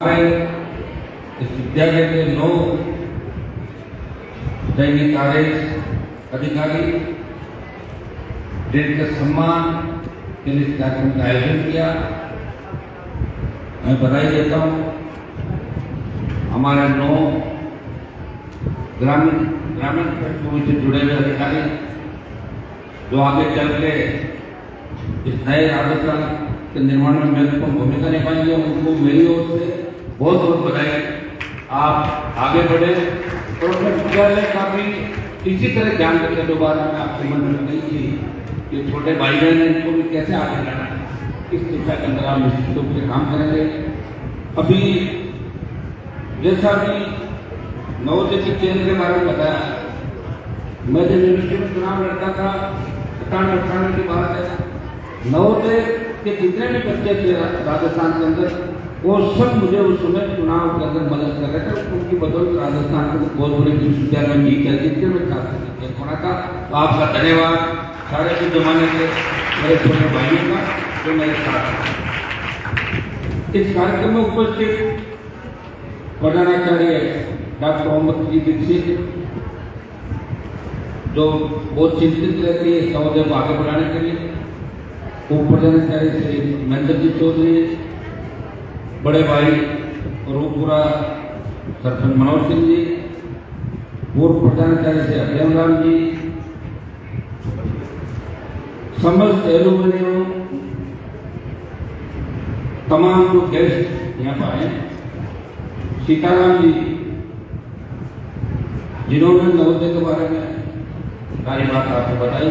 इस विद्यालय के 9 दैनिक आदेश अधिकारी जिनके सम्मान के लिए कार्यक्रम का आयोजन किया, मैं बधाई देता हूँ। हमारे 9 ग्रामीण क्षेत्रों से जुड़े हुए अधिकारी जो आगे चल के इस नए राजस्थान के निर्माण में महत्वपूर्ण भूमिका निभाएंगे, उनको मेरी ओर से बहुत बहुत बधाई। आप आगे बढ़े और अपने विद्यालय का भी इसी तरह ध्यान रखें। दोबारा मैं आपसे मन में गई थी कि छोटे भाई बहन इनको भी कैसे आगे बढ़ाना है, इस दिशा के अंदर आप निश्चित रूप से काम करेंगे। अभी जैसा भी नवोदय की चयन के बारे में बताया, मैं जब यूनिवर्सिटी में चुनाव लड़ता था 97-98 की बात है, नवोदय के जितने भी बच्चे थे राजस्थान के अंदर, वो सब मुझे उस समय चुनाव के अंदर मदद कर रहे थे। उनकी बदौलत राजस्थान के बहुत बड़े विश्वविद्यालय में जीत करके थे, मैं छात्र होना था। तो आपका धन्यवाद सारे के जमाने के मेरे छोटे भाइयों का जो मेरे साथ हैं। इस कार्यक्रम में उपस्थित प्रधानाचार्य डॉक्टर मोहम्मद जी दीक्षित, जो बहुत चिंतित रहती है नवोदय को आगे बढ़ाने के लिए, उप प्रधानाचार्य श्री महेंद्र जी चौधरी, बड़े भाई रूपपुरा सरपंच मनोज सिंह जी, पूर्व प्रधानाचार्य श्री अभियम राम जी, समस्त एलुमनियम, तमाम जो गेस्ट यहाँ पर आए, सीताराम जी जिन्होंने नवोदय के बारे में सारी बात आपको बताई।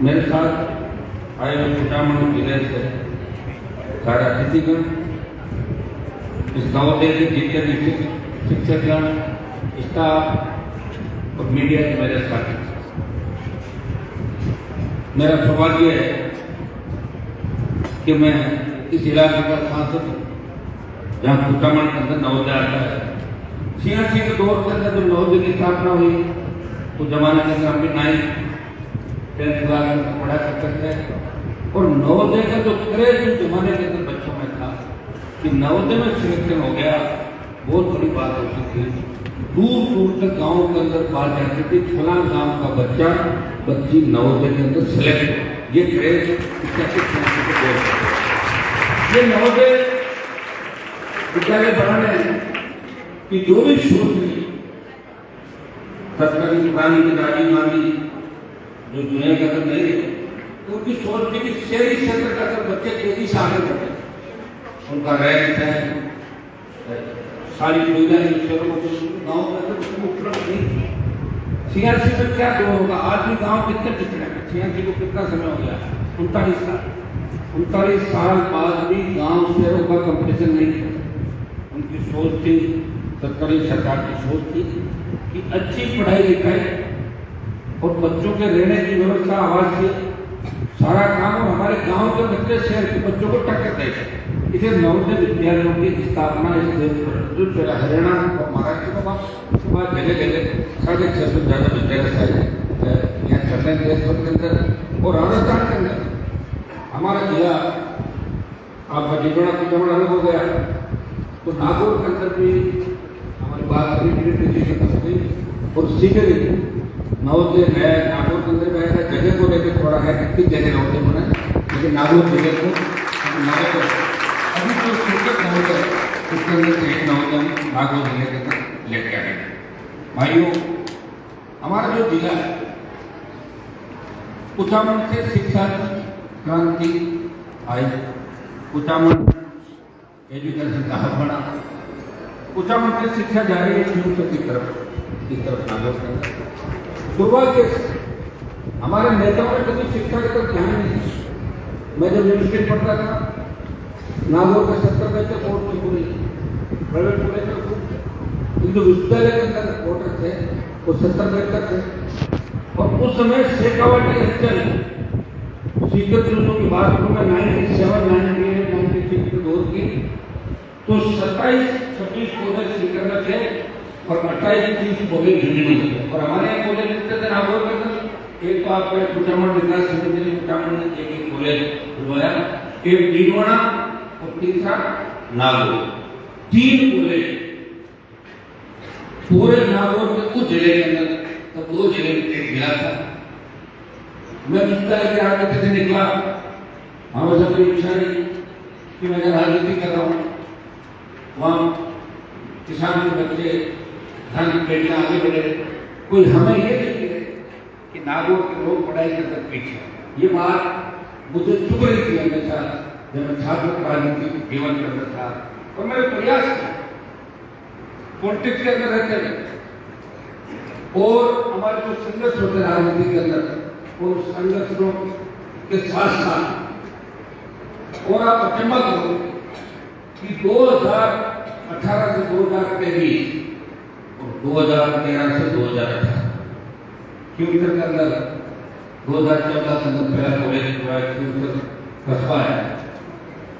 मेरे साथ आए हुए कुचामन जिले से सारे अतिथिगण, इस नवोदय के जितने भी शिक्षकगण, स्टाफ और मीडिया के मेरे साथी, मेरा सौभाग्य है कि मैं इस इलाके का सांसद हूँ जहाँ कुचामन के अंदर नवोदय आता है। 86 के दौर के अंदर जब नवोदय की स्थापना हुई उस जमाने के अंदर हम भी 9th क्लास में पढ़ा करते थे, और नवोदय का जो क्रेज उस जमाने के अंदर बच्चों में था कि नवोदय में सिलेक्शन हो गया, बहुत बड़ी बात होती थी। दूर दूर तक गाँव के अंदर बात जाती थी, फला गाँव का बच्ची नवोदय के अंदर सिलेक्ट हो। ये क्रेज ये नवोदय विद्यालय बढ़ाने की जो भी सोच हुई, सरकारी दुकानी की राजीव गांधी जो दुनिया के अंदर नहीं है, उनकी सोच थी कि शहरी क्षेत्र के अंदर बच्चे तेजी से आगे बढ़े, उनका रहन सहन सारी सुविधाएं शहरों में गाँव के अंदर उसको उपलब्ध नहीं थी। 86 में क्या दो होगा, आज भी गाँव कितने पिछड़े हैं। 86 को कितना समय हो गया, 39 साल बाद भी गाँव शहरों का कंपटीशन नहीं था। उनकी सोच थी, सरकार की सोच थी कि अच्छी पढ़ाई लिखाई और बच्चों के रहने की व्यवस्था, आवास से सारा काम, और हमारे गांव के बच्चे शहर के बच्चों को टक्कर देंगे। इसे नवोदय विद्यालयों की स्थापना इस देश पर हरियाणा और महाराष्ट्र के बाद जगह जगह 650 से ज़्यादा विद्यालय यहाँ चल रहे हैं देश भर के अंदर और राजस्थान के अंदर। हमारा जिला आपका जितना कुछ अलग हो गया, तो नागौर के अंदर भी हमारी बात हुई और शीघ्र ही नवोदय है। नागौर के अंदर रहेगा, जगह को लेकर थोड़ा है कितनी जगह नवोदय बना, लेकिन नागौर जिले को अभी जो शिक्षक नवोदय उसके अंदर से एक नवोदय नागौर जिले के अंदर लेके आए। भाइयों, हमारा जो जिला है कुचामन से शिक्षा क्रांति आई, कुचामन एजुकेशन का हब बना, कुचामन से शिक्षा जारी है शुरू की तरफ नागौर के अंदर। दुर्भाग्य हमारे नेताओं ने कभी शिक्षा की तरफ ध्यान नहीं दिया। मैं जब यूनिवर्सिटी पढ़ता था, नागौर के 70 बेहतर कोर्ट पूरे प्राइवेट पूरे थे, जो विश्वविद्यालय के अंदर कोर्टर थे वो 70 बेहतर थे। और उस समय शेखावत सीकर की बात करूँ मैं 97, 98, 96 के दौर की, तो 27-26 कॉलेज सीकर में थे और 28-30 कॉलेज दिल्ली में थे। और हमारे यहाँ कॉलेज लिखते थे नागौर के अंदर, एक तो आपका कुचामन विकास समिति ने कुचामन ने एक कॉलेज खुलवाया, एक डीडवाड़ा और तीसरा नागौर। 3 कॉलेज पूरे नागौर के कुछ जिले के अंदर, तब 2 जिले में एक जिला था। मैं निकला के आगे से निकला, हमें सबकी इच्छा नहीं कि मैं राजनीति कर रहा हूँ। वहाँ किसान के बच्चे धन बेटियां आगे बढ़े, कोई हमें ये नहीं कहे कि नागौर के लोग पढ़ाई करके पीछे। ये बात मुझे चुभ रही थी हमेशा जब मैं छात्र राजनीति जीवन करता था, और मैंने प्रयास किया पॉलिटिक्स के अंदर रहते हैं और हमारे जो संघर्ष होते हैं राजनीति के अंदर, उन संघर्षों के साथ साथ, और आप अचंबा करो कि 2018 से 2023 और 2013 से 2018 क्योंकि के अंदर 2014 के अंदर पहला कॉलेज कस्बा है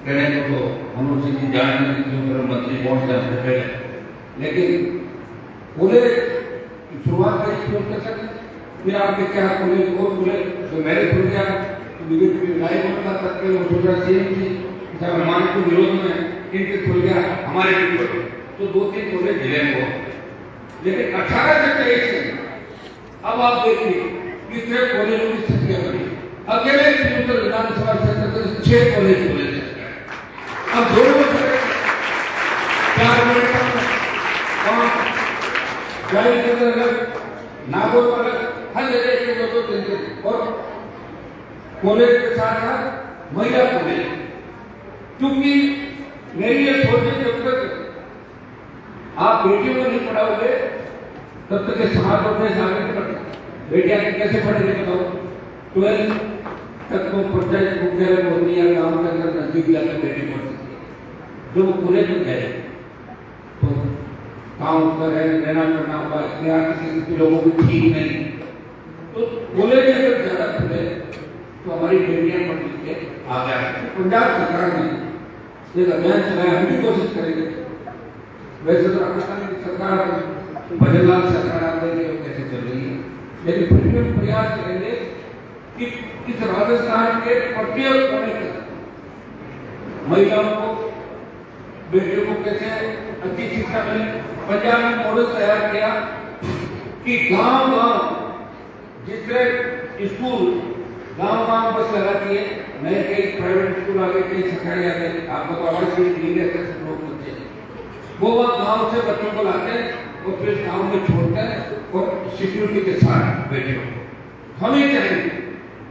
कहने को तो हम उसी की जान नहीं क्यों मंत्री पहुंच जाते पहले, लेकिन कॉलेज की शुरुआत करी कर सकते। फिर आपके क्या कॉलेज और कॉलेज जो मेरे खुल गया बीजेपी लाइव बता सकते हो, सोचा सेम थी मान के विरोध में इनके खुल गया, हमारे भी खुल गया, तो 2-3 कॉलेज जिले में हो। लेकिन 18 से 23 अब आप देखिए कितने कॉलेजों की संख्या बढ़ी। अकेले तिरुपति विधानसभा क्षेत्र में 6 कॉलेज खोले थे। अब दोनों 4 जाहिर के अंदर नागौर पर हर जगह के 2-3 और कॉलेज के साथ साथ महिला कॉलेज, क्योंकि मेरी ये सोच है जब तक आप बेटियों को नहीं पढ़ाओगे तब तक समाज को अपने आगे नहीं बढ़ता। बेटियां कैसे पढ़ेंगे बताओ? 12 तक तो पंचायत मुख्यालय होती है, गाँव के अंदर नजदीक जाकर बेटी पढ़ सकती है। जो कॉलेज में गए तो गाँव पर रहना करना होगा, यहाँ किसी लोगों की ठीक नहीं, तो कॉलेज अगर ज्यादा खुले तो हमारी बेटियां पढ़ लिख के आगे आ सकती। पंजाब सरकार ने एक अभियान चलाया, हम भी कोशिश करेंगे। वैसे तो राजस्थान की सरकार भजनलाल सरकार आप देखेंगे कैसे चल रही है, लेकिन फिर भी हम प्रयास करेंगे कि इस राजस्थान के प्रत्येक कोने तक महिलाओं को, बेटियों को कैसे अच्छी शिक्षा मिले। पंजाब ने मॉडल तैयार किया कि गांव-गांव जितने स्कूल गांव-गांव बस लगाती है, नए कई प्राइवेट स्कूल आ गए, कई सरकारी आ गए, आपको तो आवाज भी नहीं रहते सब लोग बच्चे, वो वहाँ गाँव से बच्चों को लाते हैं और फिर गाँव में छोड़ते हैं और सिक्योरिटी के साथ बेटियों को। हम ये चाहेंगे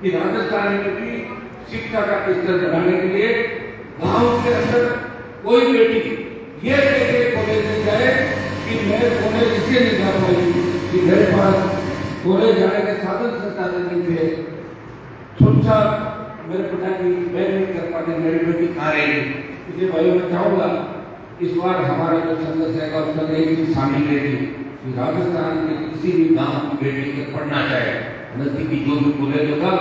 कि राजस्थान में भी शिक्षा का स्तर बढ़ाने के लिए गाँव के अंदर कोई बेटी ये कैसे कॉलेज में जाए कि मैं कॉलेज इसलिए नहीं जा पाई कि मेरे पास कॉलेज जाने के साधन संसाधन नहीं थे, सुरक्षा मेरे पिताजी मैं नहीं कर पाते, मेरी बेटी कहाँ रहेगी। इसलिए भाई मैं चाहूँगा इस बार हमारा जो संघर्ष रहेगा उसका एक चीज शामिल रहेगी कि राजस्थान के किसी भी गांव की बेटी के पढ़ना चाहे, नजदीकी जो भी कॉलेज होगा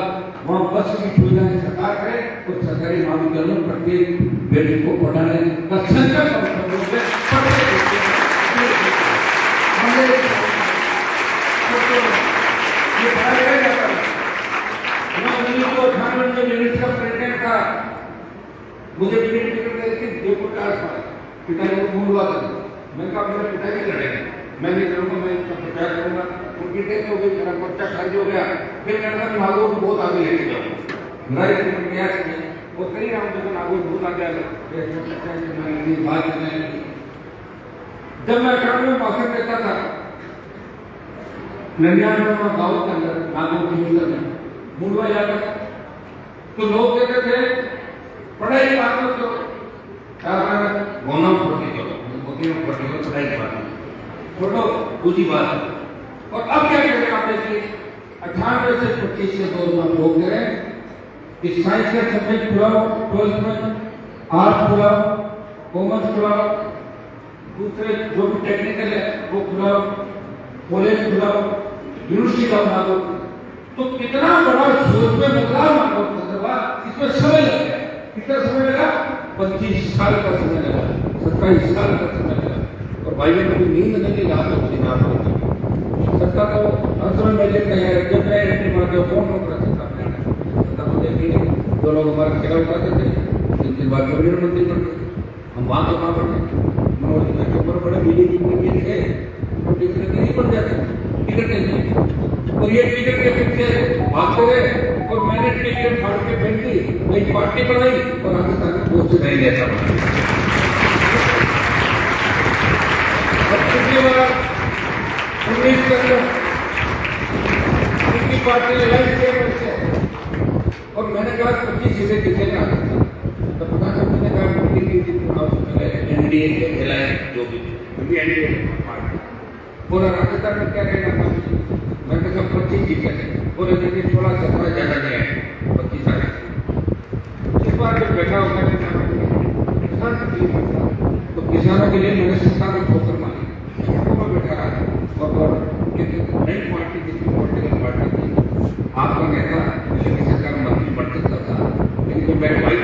वहाँ बस की सुविधा सरकार करे और सरकारी महाविद्यालयों में प्रत्येक बेटी को पढ़ाने का संकल्प मुझे जयपुर का आसपास पिताजी को फोन हुआ था, मैंने कहा मेरा पिताजी लड़ेगा, मैं नहीं करूँगा, मैं इसका प्रचार करूँगा। उनकी डेथ हो गई, मेरा पर्चा खारिज हो गया। फिर मैंने कहा नागौर को बहुत आगे लेके जाऊँ, मेरा इसमें प्रयास किया और कई राउंड तक नागौर बहुत आगे आ गया। बात जब मैं 98 में भाषण देता था 99 में गाँव के अंदर नागौर की में मुंडवा जाता था, तो लोग कहते थे पढ़ाई बात तो गोना पढ़ती करो, पढ़ाई की बात छोड़ो, दूसरी बात। और अब क्या करें आप देखिए 98 से 25 के दौर में लोग कह रहे हैं कि साइंस का सब्जेक्ट खुलाओ, 12th में आर्ट्स खुलाओ, कॉमर्स खुलाओ, दूसरे जो भी टेक्निकल है वो खुलाओ, कॉलेज खुलाओ, यूनिवर्सिटी का बना दो। तो कितना बड़ा सोच में बदलाव मानो इसमें समय लग गया। कितना समय लगा? 25 साल का समय लगा, 27 साल का समय लगा। और भाई ने कभी नींद नहीं ला सरकार को अंत में मैं देखते हैं जब मैं एंट्री मार के फोन कर सकता तो देखिए जो लोग हमारे खिलाफ करते थे दिन बाद कैबिनेट मंत्री बन गए। हम वहाँ तो कहाँ बढ़े, बड़े बीजेपी में थे तो टिकट नहीं बन जाते, टिकट नहीं। और ये टिकट के पीछे भागते रहे और मैंने टिकट फाड़ के फेंक दी, नई पार्टी बनाई और राजस्थान में पोस्ट नहीं लेता बना। अब पिछली बार 19 के अंदर इनकी पार्टी ने लाइफ किया और मैंने कहा 25 सीटें जीतेगा। तो प्रधानमंत्री ने कहा चुनाव से पहले एनडीए के खिलाए जो भी एनडीए पार्टी पूरा राजस्थान में क्या कहना था, मैंने कहा 25 जीतेंगे पूरे दिन 16-17 ज्यादा नहीं आए, 25 आए। इस बार जब बैठा होगा किसान तो किसानों के लिए मैंने सरकार को ठोकर मारी, मैं बैठा रहा और नई पार्टी जितनी पॉलिटिकल पार्टी थी आपका नेता सरकार मंत्री बन सकता था, लेकिन जो मेरे भाई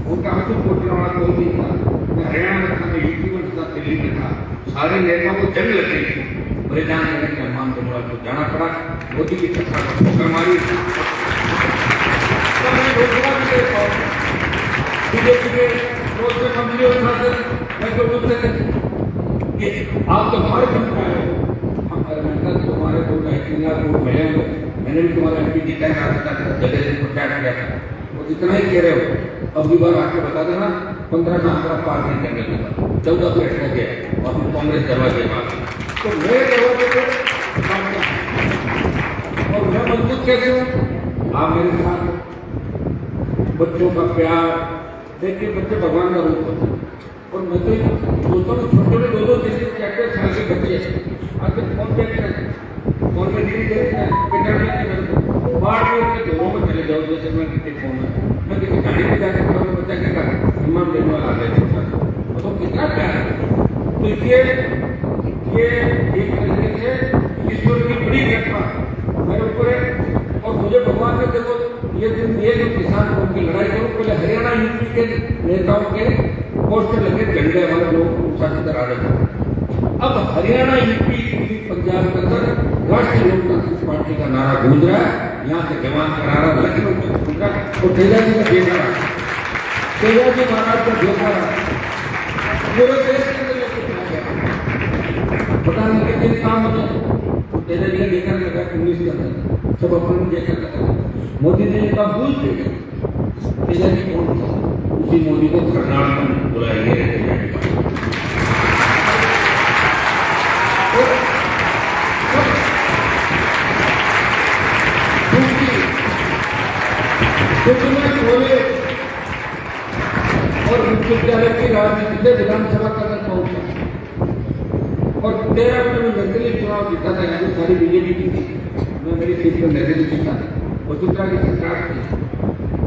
उनका हमको वोटने वाला कोई नहीं था। मैं हरियाणा में था, मैं यूपी में था, दिल्ली में था, सारे नेताओं को जंग लग गई थी। परिणाम करने के अनुमान से मुझे को जाना पड़ा, मोदी की सरकार को ठोकर मारी। तब मैं घोषणा भी दे पाऊँ बीजेपी के रोज से मंत्री उठाते मैं तो पूछते थे कि आप तो हमारे बन पाए हो, हमारे मेहनत तुम्हारे को 3 लाख वोट मिले होंगे, मैंने भी तुम्हारा एमपी जीता है, राजस्थान जगह से प्रचार किया था, वो इतना ही कह रहे हो। अब की बार आके बता देना 15 का आंकड़ा पार नहीं करने दूंगा, 14 पे अटक गया और हम कांग्रेस दरवाजे पास तो मेरे दरवाजे पे और मैं मजबूत कैसे हूँ, आप मेरे साथ बच्चों का प्यार देखिए, बच्चे भगवान का रूप होते हैं और मैं तो सोचता हूँ छोटे छोटे 2-2 3-4 साल के बच्चे आजकल फोन देख रहे हैं, फोन में रील देख रहे हैं, पिटाने बाढ़ में उनके घरों में चले जाओ, जैसे मैं किसी फोन में मैं किसी गाड़ी में जाकर खड़ा बच्चा क्या कर इमाम देने वाला आ गया तो कितना प्यार है। तो ये एक तरीके से ईश्वर की बड़ी घटना मेरे ऊपर है और मुझे भगवान ने देखो ये दिन दिए जो किसान को उनकी लड़ाई करो। पहले हरियाणा यूपी के नेताओं के पोस्टर लगे झंडे वाले लोग साथ आ रहे थे, अब हरियाणा यूपी पंजाब के अंदर राष्ट्रीय लोकतांत्रिक पार्टी का नारा गूंज रहा है, यहाँ के जवान का नारा लखनऊ में गूंज रहा है और तेजा जी का देखा रहा, तेजा जी महाराज का देखा रहा पूरे देश के अंदर पता नहीं कितने काम होते, तेजा जी का देखने लगा 19 के अंदर सब अपने देखने लगा। मोदी जी ने कहा भूल गए तेजा जी कौन था, उसी मोदी को कर्नाटक में बुलाइए। और विश्वविद्यालय की राजनीति से विधानसभा तक पहुंचा और 13 में निर्दलीय चुनाव जीता था, यानी सारी बीजेपी की थी, मैं मेरी सीट पर निर्दलीय जीता वसुंधरा की सरकार थी।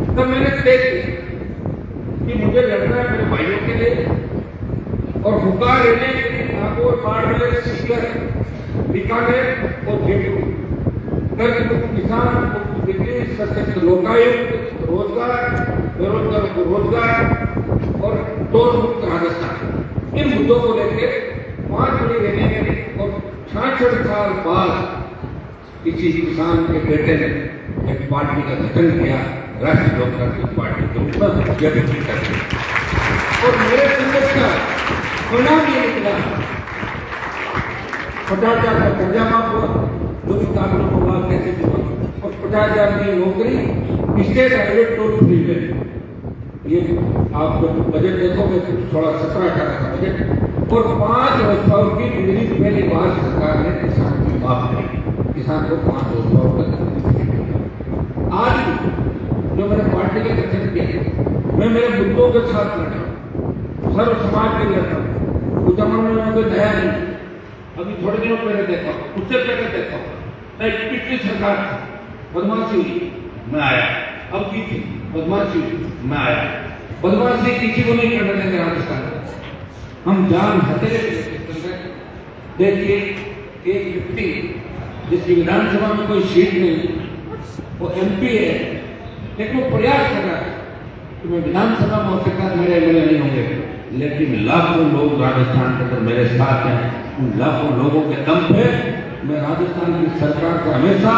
तब मैंने तय किया कि मुझे लड़ना है मेरे भाइयों के लिए और हुकार लेने के लिए नागौर, बाड़मेर, सीकर, बीकानेर और जयपुर किसान सशक्त लोकायुक्त, रोजगार, बेरोजगार को रोजगार और टोल मुक्त राजस्थान, इन मुद्दों को लेकर 5 बड़ी रैली और 66 साल बाद किसी किसान के बेटे ने एक पार्टी का गठन किया, राष्ट्रीय लोकतांत्रिक पार्टी के ऊपर और मेरे संघर्ष का परिणाम ये निकला 50,000 का कर्जा माफ हुआ, जो भी कानून हुआ कैसे हुआ और 50,000 की नौकरी स्टेट हाईवे टोल फ्री है। ये आप बजट देखोगे तो 16-17 का बजट और 5 वर्षों की बिजली पहली बार सरकार ने किसान की माफ करी, किसान को 5 वर्षों तक। आज जो मैंने पार्टी के गठन किया, मैं मेरे मुद्दों के साथ लड़ा, सर्व समाज के लिए लड़ा, उस जमाने में कोई दया नहीं। अभी थोड़े दिनों पहले देखा, उससे पहले देखा पिछली सरकार बदमाशी हुई मैं आया, अब की थी बदमाशी मैं आया, बदमाशी किसी को नहीं करने देंगे राजस्थान। हम जान हथेरे देखिए एक व्यक्ति जिसकी विधानसभा में कोई सीट नहीं, वो एमपी है, लेकिन वो प्रयास कर रहा है कि मैं विधानसभा में हो सकता है मेरे एमएलए नहीं होंगे, लेकिन लाखों लोग राजस्थान के अंदर मेरे साथ हैं। उन लाखों लोगों के दम पे मैं राजस्थान की सरकार को हमेशा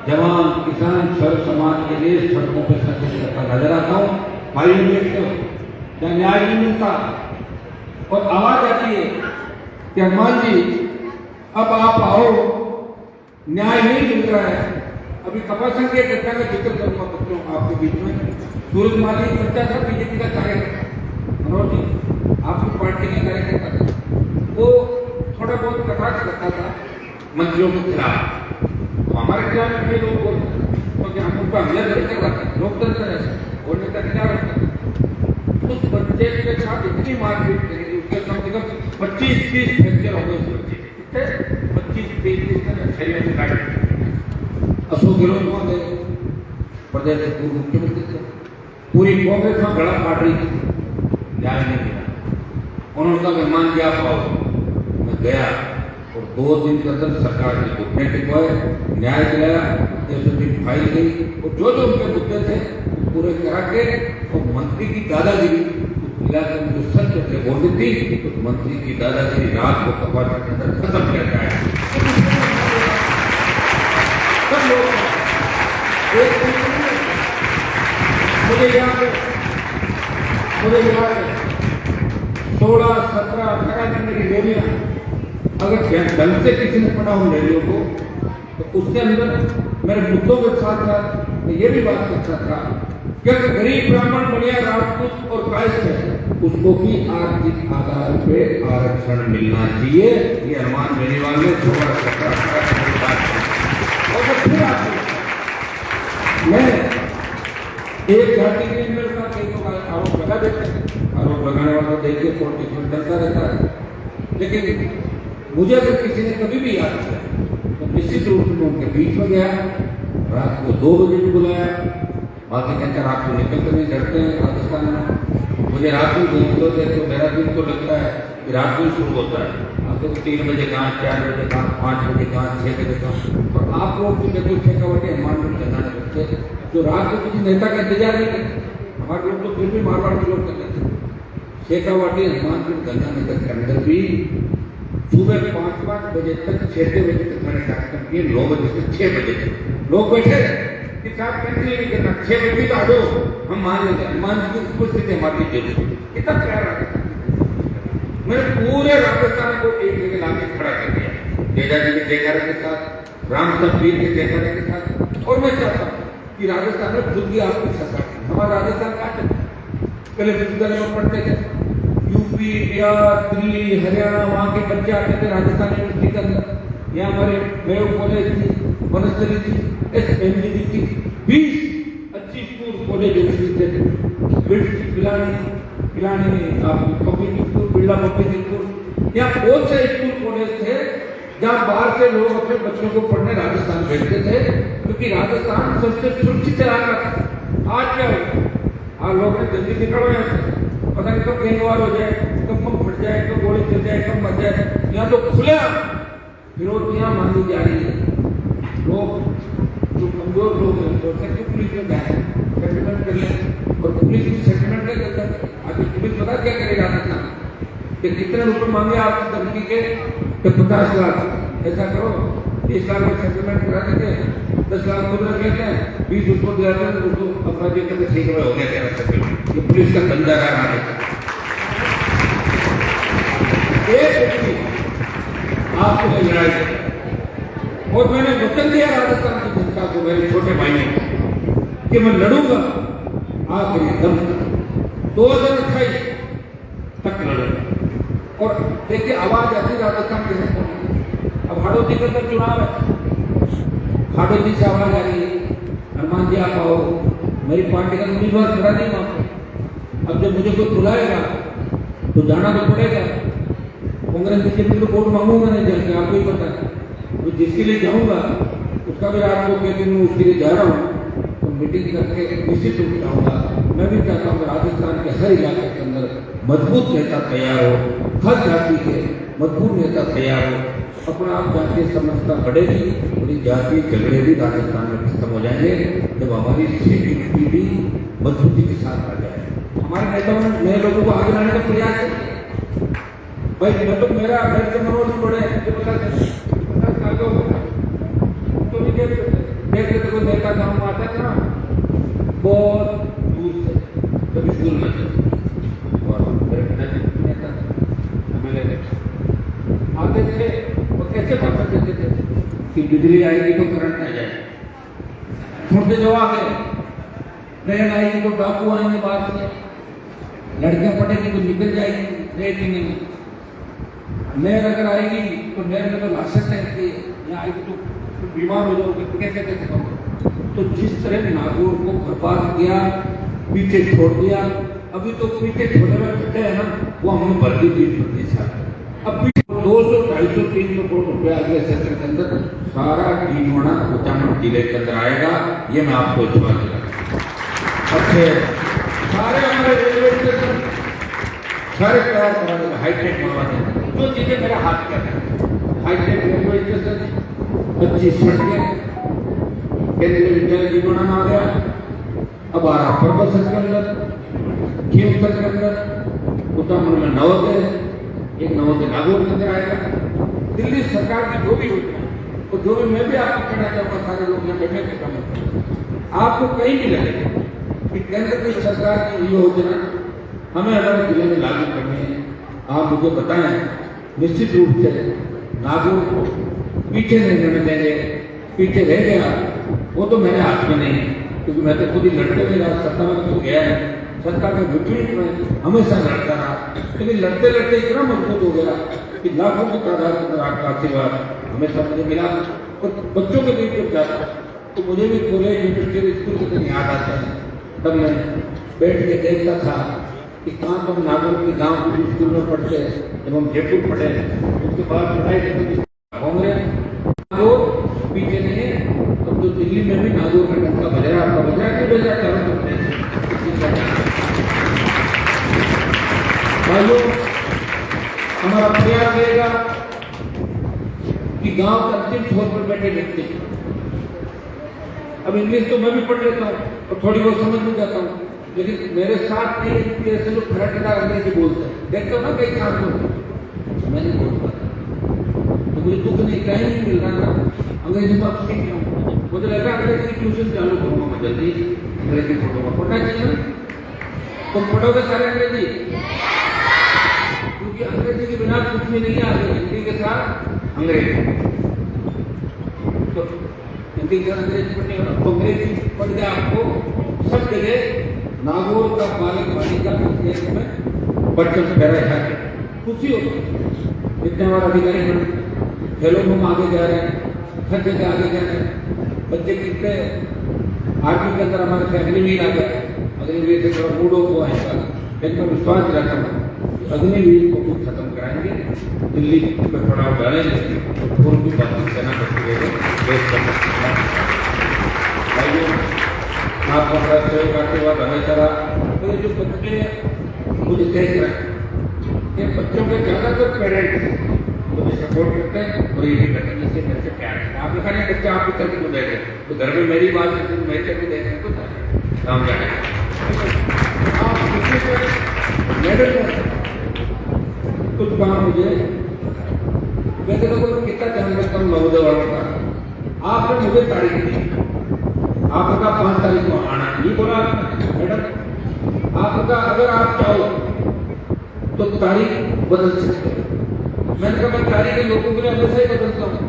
जवान, किसान, सर्व समाज के लिए सड़कों पर संघर्ष करता नजर आता हूँ भाइयों देखते हो क्या न्याय नहीं मिलता और आवाज आती है कि हनुमान जी अब आप आओ, न्याय नहीं मिल रहा है। अभी कपा संघ की घटना का जिक्र करूंगा बच्चों आपके बीच में। सूरज माली बच्चा था बीजेपी का कार्यकर्ता, मनोज जी आपकी पार्टी का कार्यकर्ता, वो थोड़ा बहुत कटाक्ष करता था मंत्रियों के खिलाफ। तो हमारे खिलाफ कई लोग बोलते हैं क्योंकि हम उनका हमला नहीं कर रहा था, लोकतंत्र है बोलने का क्या रखता। उस बच्चे के साथ इतनी मारपीट करी, उसके कम से कम 25-30 फ्रैक्चर हो गए। उस बच्चे कितने 25-30 अशोक गहलोत वहां गए, प्रदेश के पूर्व मुख्यमंत्री थे, पूरी कांग्रेस में गला काट रही थी, न्याय नहीं मिला। उन्होंने कहा मेहमान क्या पाओ, मैं गया और 2 दिन के अंदर सरकार ने घुटने टिकवाए, न्याय दिलाया, एसओपी फाइल गई और जो जो उनके मुद्दे थे पूरे करा के और मंत्री की दादागिरी इलाके में जो सच से बोल दी थी, तो मंत्री की दादागिरी रात को कपाट के अंदर खत्म किया जाए। सब लोग मुझे याद है 16, 17, 18 दिन मेरी रैलियां, अगर ढंग से किसी ने पढ़ा उन रैलियों को तो उसके अंदर मेरे मुद्दों के साथ साथ मैं ये भी बात करता था कि अगर गरीब ब्राह्मण बढ़िया राजपूत और कायस्थ है उसको भी आर्थिक आधार पे आरक्षण मिलना चाहिए। ये अनुमान देने वाले 16, 17, 18 की बात है। और फिर मैं एक जाति के अंदर का कई लोग आरोप लगा देते हैं, आरोप लगाने वाला देखिए पॉलिटिक्स डरता रहता है, लेकिन मुझे अगर किसी ने कभी भी याद किया तो निश्चित रूप से उनके बीच में गया, रात को 2 बजे भी बुलाया। बाकी कहते रात को निकलते नहीं, डरते हैं राजस्थान में। मुझे रात को घूमते थे तो मेरा दिन तो लगता है कि रात को शुरू होता है, आपको 3 बजे कहाँ, 4 बजे कहाँ, 5 बजे कहाँ, 6 बजे कहाँ। और आप लोग भी देखो शेखावाटी हनुमानगढ़ चंदा करते तो रात को किसी नेता का इंतजार नहीं करते। हमारे लोग तो फिर भी मारवाड़ के लोग करते थे। शेखावाटी हनुमानगढ़ गंगानगर के अंदर भी सुबह 5-5 बजे तक 6 बजे तक मैंने कार्यक्रम किए, 9 बजे से 6 बजे तक लोग बैठे कि साहब कैंसिल नहीं करना, 6 बजे तो आ जाओ, हम मान लेते हैं। हनुमान जी की उपस्थिति हमारी जरूरी, कितना प्यार आता। मैंने पूरे राजस्थान को एक जगह लाके खड़ा कर दिया, जेजा जी के जयकारे के साथ, राम सतवीर के जयकारे के साथ। और मैं चाहता हूँ कि राजस्थान में खुद भी आपकी सरकार, हमारा राजस्थान कहाँ चलता, पहले विश्वविद्यालय में पढ़ते थे, यूपी, बिहार, दिल्ली, हरियाणा, वहाँ के बच्चे आते थे राजस्थान यूनिवर्सिटी के अंदर। यहाँ हमारे मेयो कॉलेज थी, वनस्थली थी, SMGD थी, 20 अच्छी स्कूल कॉलेज यूनिवर्सिटी थे, Pilani public school, Birla public school, यहाँ बहुत से स्कूल कॉलेज थे जहाँ बाहर से लोग अपने बच्चों को पढ़ने राजस्थान भेजते थे, क्योंकि राजस्थान सबसे सुरक्षित इलाका था। आज क्या हो, आज लोग जल्दी निकलो यहाँ से, पता नहीं कब गेंदवार हो जाए, कब बम फट जाए, कब गोली चल जाए, कब मर जाए। यहाँ तो खुले फिरोतियाँ मांगी जा रही है। लोग जो कमजोर लोग हैं तो पुलिस में जाए सेटलमेंट कर लें, और पुलिस भी सेटलमेंट नहीं करता। आगे पुलिस पता क्या करेगा राजस्थान कि कितने रुपए मांगे आपकी धमकी के, तो 50 लाख, ऐसा करो 30 लाख में सेटलमेंट करा देते, 10 लाख खुद रख लेते हैं, 20 उसको दिया जाते हैं, उसको अपना देख करके ठीक हो गया तेरा सेटलमेंट। ये पुलिस का धंधा रहा है। एक व्यक्ति आपको लड़ाई है, और मैंने वचन दिया राजस्थान की जनता को, मेरे छोटे भाइयों, कि मैं लड़ूंगा आखिरी दम तक, 2028 तक लड़ूंगा। और देखिए आवाज आती राजस्थान के है। अब हाड़ौती के अंदर चुनाव है, हाड़ौती से आवाज आ रही है, हनुमान जी आप आओ, मेरी पार्टी का उम्मीदवार खड़ा नहीं वहां। अब जब मुझे कोई बुलाएगा तो जाना तो पड़ेगा। कांग्रेस बीजेपी को वोट मांगूंगा नहीं जाके, आपको ही पता है। तो जिसके लिए जाऊंगा उसका भी आपको कहते हैं उसके लिए जा रहा हूँ, तो मीटिंग करके निश्चित रूप से जाऊंगा। मैं भी चाहता हूँ राजस्थान के हर इलाके के अंदर मजबूत नेता तैयार हो, हर जाति के मजबूत नेता तैयार हो। अपना आप जातीय समझता बढ़ेगी और ये जातीय झगड़े भी राजस्थान में खत्म हो जाएंगे जब हमारी पीढ़ी मजबूती के साथ आ जाए। हमारे नेताओं ने नए लोगों को आगे लाने का प्रयास किया। भाई मैं तो मेरा घर से मनोज बड़े 50 साल का तो नहीं देखते थे कोई नेता गाँव में आता था बहुत दूर से। जब कभी स्कूल में थे और मेरे पिताजी नेता MLA आते थे और कैसे बात करते थे कि बिजली आएगी तो करंट आ जाए, छोड़ते जो आ गए, ट्रेन आएगी तो डाकू आएंगे बाहर से, लड़कियां पढ़ेंगी तो निकल जाएगी रहेगी नहीं, नहर अगर आएगी तो नहर में तो लाशें रहती है, यहाँ आएगी तो बीमार हो जाओगे, कैसे कैसे करो। तो जिस तरह नागौर को बर्बाद किया, पीछे छोड़ दिया, अभी तो पीछे छोड़ने में बैठे हैं ना, वो हमने भर्ती दी प्रतिशत, अब 200, 250, 300 करोड़ रुपया अगले सत्र के अंदर सारा टीमोना कुचामन जिले के अंदर आएगा, ये मैं आपको विश्वास दिलाता हूं। सारे हमारे रेलवे स्टेशन सारे तैयार करा देगा, हाईटेक बनवा देगा, जो चीजें मेरे हाथ में है, हाईटेक रेलवे स्टेशन, अच्छी सड़कें, केंद्रीय विद्यालय जीवन आ गया, अब आ रहा पर्वत के अंदर, खीमसर के अंदर, कुचामन में नवोदय, एक नवोदय नागौर के अंदर आएगा। दिल्ली सरकार की जो भी योजना और जो भी मैं भी आपको कहना चाहूंगा, सारे लोग यहाँ बैठे के काम आपको कहीं नहीं लगेगा कि केंद्र की सरकार की योजना हमें हमारे जिले में लागू करनी है। आप मुझे बताएं, निश्चित रूप से नागौर को पीछे नहीं रहने देंगे, पीछे रह गया वो तो मेरे हाथ में नहीं, क्योंकि मैं तो खुद ही लड़ते हुए रहा, सत्ता में तो गया है, सत्ता के विपरीत में हमेशा लड़ता रहा, लेकिन लड़ते लड़ते इतना मजबूत हो गया कि लाखों की तादाद के अंदर आपका आशीर्वाद हमेशा मुझे मिला। और बच्चों के बीच जब जाता तो मुझे भी कॉलेज यूनिवर्सिटी स्कूल के दिन याद आता है, तब मैं बैठ के देखता था कि कहाँ तो नागौर के गाँव के स्कूल में पढ़ते, जब हम जयपुर पढ़े उसके बाद पढ़ाई करते कांग्रेस नागौर पीछे नहीं है। अब तो दिल्ली में भी नागौर का डंका बज रहा, आपका बज रहा कि बज रहा भाइयों, हमारा प्रयास रहेगा कि गांव के अंतिम छोर पर बैठे व्यक्ति, अब इंग्लिश तो मैं भी पढ़ लेता हूँ और थोड़ी बहुत समझ में जाता हूँ, लेकिन मेरे साथ नहीं ऐसे लोग खड़ा अंग्रेजी बोलते हैं, देखते हो ना कई साथ में, मैं नहीं बोल पाता, तो मुझे दुख नहीं, कहीं नहीं मिल रहा ना, अंग्रेजी में आप सीख रहा, मुझे लगा अंग्रेजी की ट्यूशन चालू करूंगा मैं जल्दी, अंग्रेजी पढ़ूंगा, पढ़ना चाहिए ना, तुम पढ़ोगे सारे अंग्रेजी, क्योंकि अंग्रेजी के बिना कुछ भी नहीं आगे, हिंदी के साथ अंग्रेजी, तो हिंदी के अंग्रेजी पढ़ने वाला तो अंग्रेजी पढ़ गया आपको सब जगह। नागौर का बालक बालिका देश में बच्चों से डरा है, खुशी होती है, इतने हमारा अधिकारी बने, खेलों में आगे जा रहे हैं, हर जगह आगे जा रहे हैं, बच्चे कितने आर्मी के अंदर हमारे से अग्निवीर आ गए, अग्निवीर से थोड़ा मूड ऑफ हुआ है, लेकिन मैं विश्वास दिलाता हूँ अग्निवीर को भी खत्म कराएंगे, दिल्ली पर पड़ाव डालेंगे तो पूर्व की बात सेना करते देश का आपका बड़ा सहयोग आशीर्वाद हमेशा रहा। तो ये जो बच्चे मुझे देख रहे हैं, ये बच्चों के ज्यादातर पेरेंट्स मुझे सपोर्ट करते हैं और ये भी करते हैं जिससे मेरे से प्यार है। आप लिखा नहीं बच्चे आपके चलते को देखे तो घर में मेरी बात है, मेरे चलते देख रहे तो काम जाने आप किसी से मेडल कुछ कहा मुझे, वैसे तो कितना ध्यान रखता हूँ नवोदय वालों का, आपने मुझे तारीख दी, आपका 5 तारीख को आना, ये बोला मैडम, आपका अगर आप चाहो तो तारीख बदल सकते हैं। मैंने कहा मैं तारीख लोगों के लिए हमेशा ही बदलता हूँ,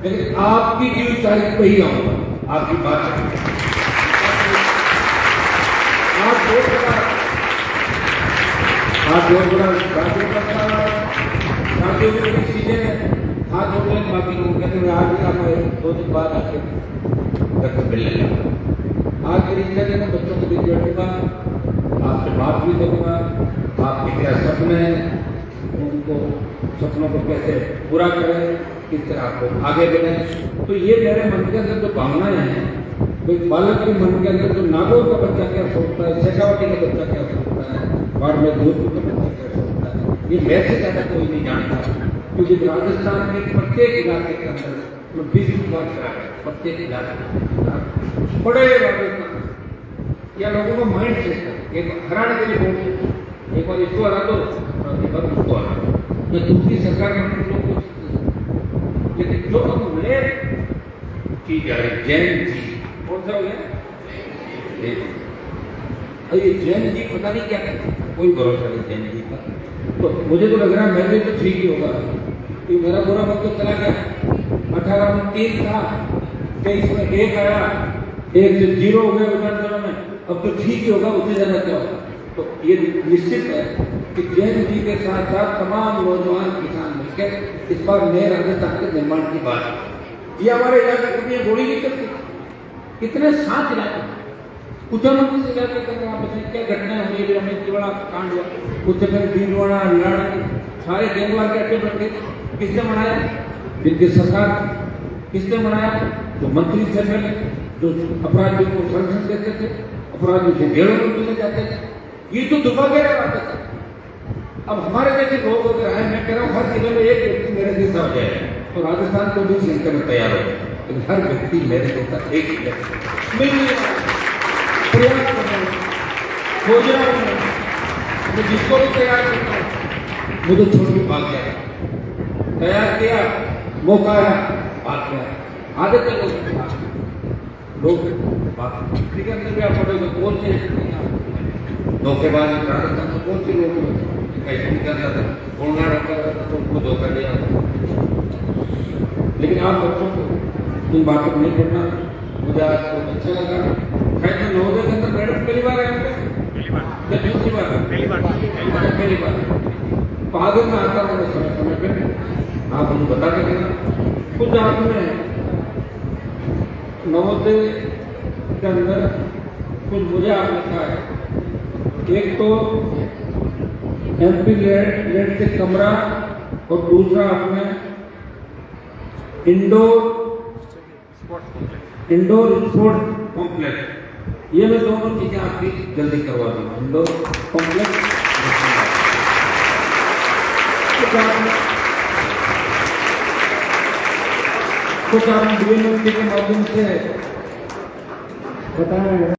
लेकिन आपकी दी तारीख पे ही आऊंगा, आपकी बात आप बहुत बड़ा साथियों की बड़ी चीजें हाथ जोड़ लें, बाकी लोग कहते हैं आज भी आप 2 दिन बाद आके घर पर मिलने लगा। आज मेरी इच्छा है मैं बच्चों को भी बैठूंगा, आपसे बात भी करूंगा, आपके क्या सपने हैं, उनको सपनों को कैसे पूरा करें, किस तरह आपको आगे बढ़े। तो ये मेरे मन के अंदर जो भावनाएं हैं, कोई बालक के मन के अंदर जो नागौर का बच्चा क्या सोचता है, शेखावटी का बच्चा क्या सोचता है, बाड़मेर जोधपुर का बच्चा क्या सोचता है, ये मेरे से ज्यादा कोई नहीं जानता, क्योंकि राजस्थान के प्रत्येक इलाके के अंदर मैं 20 बार करा प्रत्येक इलाके बड़े राजस्थान या लोगों का माइंड सेट, एक हराने के लिए बोल, एक बार इसको हरा दो, एक बार उसको हरा दो, या दूसरी सरकार में लोग, लेकिन जो हम नए चीज आ रही जैन चीज कौन सा हो गया, और ये जैन जी पता नहीं क्या करते, कोई भरोसा नहीं जैन जी का। तो मुझे तो लग रहा है मेरे तो ठीक ही होगा, क्योंकि मेरा बुरा वक्त तो चला गया। 18 में 3 था, 23 में 1 आया, 1 से 0 हो गया विधानसभा में, अब तो ठीक ही होगा, उससे ज्यादा क्या होगा। तो ये निश्चित है कि जैन जी के साथ साथ तमाम नौजवान किसान मिलकर इस बार नए राजस्थान के निर्माण की बात। ये हमारे इलाके कभी गोली नहीं करती, कितने साथ इलाके कुचामंडी से इलाके करके आप बताएं क्या घटनाएं हुई, अमित बड़ा कांड हुआ, उससे पहले भीलवाड़ा लड़ सारे गैंगवार के अड्डे बन गए। किसने बनाया? जिनकी सरकार। किसने बनाया? जो मंत्री थे पहले, जो अपराधियों को संरक्षण देते थे, अपराधियों से जेलों में मिले जाते थे। ये तो दुर्भाग्य है राजस्थान। अब हमारे जैसे लोग अगर आए, मैं कह रहा हूँ हर जिले में एक व्यक्ति मेरे जैसा हो जाए तो राजस्थान को भी सीखने में तैयार हो जाए, लेकिन हर व्यक्ति मेरे जैसा एक ही प्रयास कर रहा हूँ, खोज रहा हूँ, मैं जिसको भी तैयार करता हूँ, मुझे छोड़ के भाग गया, तैयार किया, मौका आया, भाग गया। आदत है लोग बात के अंदर भी आप पढ़ोगे कौन से धोखेबाज राजस्थान में कौन से लोग कैसे नहीं करता था, कौन रखता था तो उनको धोखा दिया। लेकिन आप बच्चों को इन बातों को नहीं पढ़ना। मुझे आज बहुत अच्छा लगा। खैर मैं नवोदय के अंदर मैडम पहली बार आए क्या? दूसरी बार? पहली बार। तो आगे मैं आता हूँ समय पर, आप मुझे बता के देना। कुछ आपने नवोदय के अंदर कुछ मुझे आपने कहा है, एक तो MP लेट से कमरा और दूसरा आपने इंडोर स्पोर्ट्स कॉम्प्लेक्स, ये मैं दोनों चीजें आपकी जल्दी करवा दूंगा। इंडोर कॉम्प्लेक्स कुछ आपने DMFT के माध्यम से बताया।